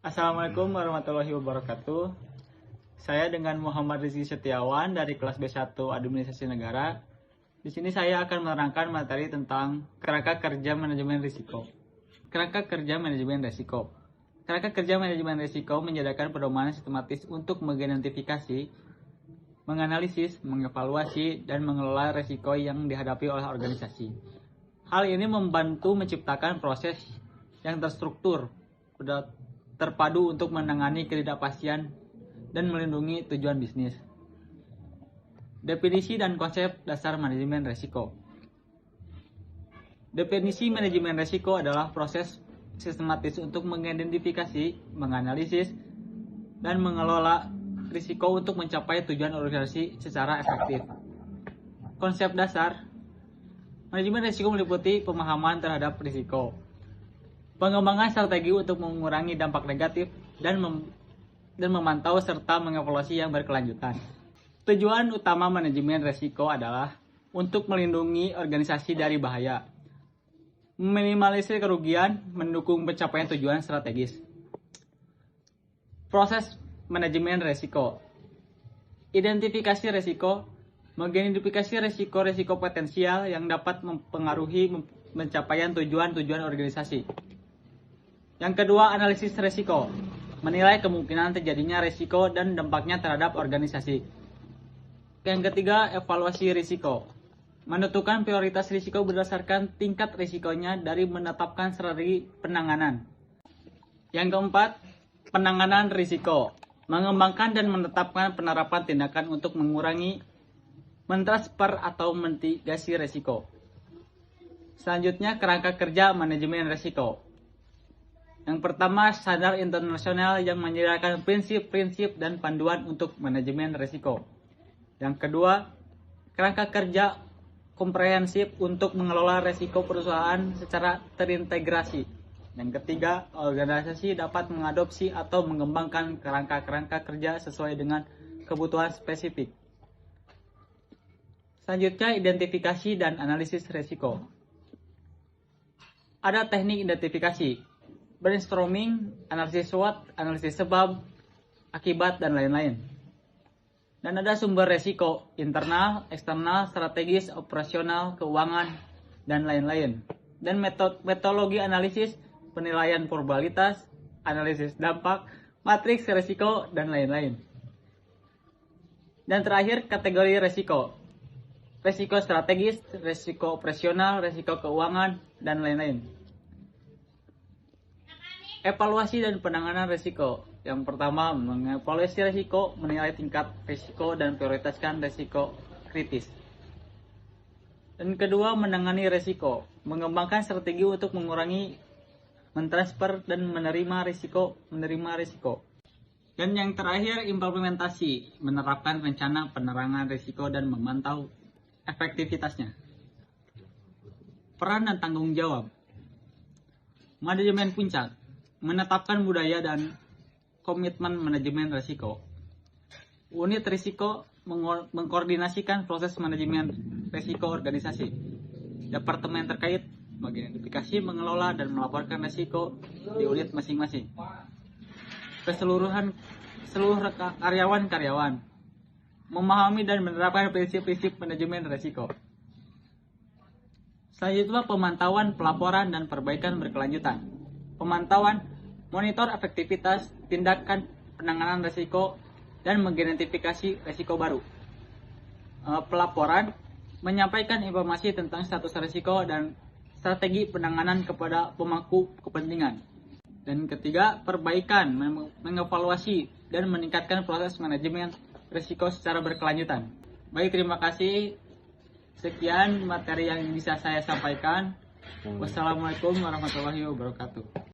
Assalamualaikum warahmatullahi wabarakatuh. Saya dengan Muhammad Rizky Setiawan dari kelas B1 Administrasi Negara. Di sini saya akan menerangkan materi tentang kerangka kerja manajemen risiko. Kerangka kerja manajemen risiko. Kerangka kerja manajemen risiko menyediakan pedoman sistematis untuk mengidentifikasi, menganalisis, mengevaluasi, dan mengelola risiko yang dihadapi oleh organisasi. Hal ini membantu menciptakan proses yang terstruktur, terpadu untuk menangani ketidakpastian dan melindungi tujuan bisnis. Definisi dan konsep dasar manajemen risiko. Definisi manajemen risiko adalah proses sistematis untuk mengidentifikasi, menganalisis, dan mengelola risiko untuk mencapai tujuan organisasi secara efektif. Konsep dasar manajemen risiko meliputi pemahaman terhadap risiko, pengembangan strategi untuk mengurangi dampak negatif, dan memantau serta mengevaluasi yang berkelanjutan. Tujuan utama manajemen risiko adalah untuk melindungi organisasi dari bahaya, meminimalisir kerugian, mendukung pencapaian tujuan strategis. Proses manajemen risiko. Identifikasi risiko, mengidentifikasi risiko-risiko potensial yang dapat mempengaruhi pencapaian tujuan-tujuan organisasi. Yang kedua, analisis risiko. Menilai kemungkinan terjadinya risiko dan dampaknya terhadap organisasi. Yang ketiga, evaluasi risiko. Menentukan prioritas risiko berdasarkan tingkat risikonya dari menetapkan strategi penanganan. Yang keempat, penanganan risiko. Mengembangkan dan menetapkan penerapan tindakan untuk mengurangi, mentransfer atau mitigasi risiko. Selanjutnya, kerangka kerja manajemen risiko. Yang pertama, standar internasional yang menyediakan prinsip-prinsip dan panduan untuk manajemen risiko. Yang kedua, kerangka kerja komprehensif untuk mengelola risiko perusahaan secara terintegrasi. Yang ketiga, organisasi dapat mengadopsi atau mengembangkan kerangka-kerangka kerja sesuai dengan kebutuhan spesifik. Selanjutnya, identifikasi dan analisis risiko. Ada teknik identifikasi, brainstorming, analisis SWOT, analisis sebab, akibat, dan lain-lain. Dan ada sumber risiko, internal, eksternal, strategis, operasional, keuangan, dan lain-lain. Dan metodologi analisis, penilaian probabilitas, analisis dampak, matriks risiko, dan lain-lain. Dan terakhir, kategori risiko. Risiko strategis, risiko operasional, risiko keuangan, dan lain-lain. Evaluasi dan penanganan risiko. Yang pertama, mengevaluasi risiko, menilai tingkat risiko dan prioritaskan risiko kritis. Dan kedua, menangani risiko, mengembangkan strategi untuk mengurangi, mentransfer dan menerima risiko. Dan yang terakhir, implementasi, menerapkan rencana penerangan risiko dan memantau efektivitasnya. Peran dan tanggung jawab. Manajemen puncak, menetapkan budaya dan komitmen manajemen risiko. Unit risiko mengkoordinasikan proses manajemen risiko organisasi. Departemen terkait mengidentifikasi, mengelola, dan melaporkan risiko di unit masing-masing. Seluruh karyawan memahami dan menerapkan prinsip-prinsip manajemen risiko. Selanjutnya, pemantauan, pelaporan, dan perbaikan berkelanjutan. Pemantauan, monitor efektivitas tindakan penanganan risiko dan mengidentifikasi risiko baru. Pelaporan, menyampaikan informasi tentang status risiko dan strategi penanganan kepada pemangku kepentingan. Dan ketiga, perbaikan, mengevaluasi dan meningkatkan proses manajemen risiko secara berkelanjutan. Baik, terima kasih. Sekian materi yang bisa saya sampaikan. Wassalamualaikum warahmatullahi wabarakatuh.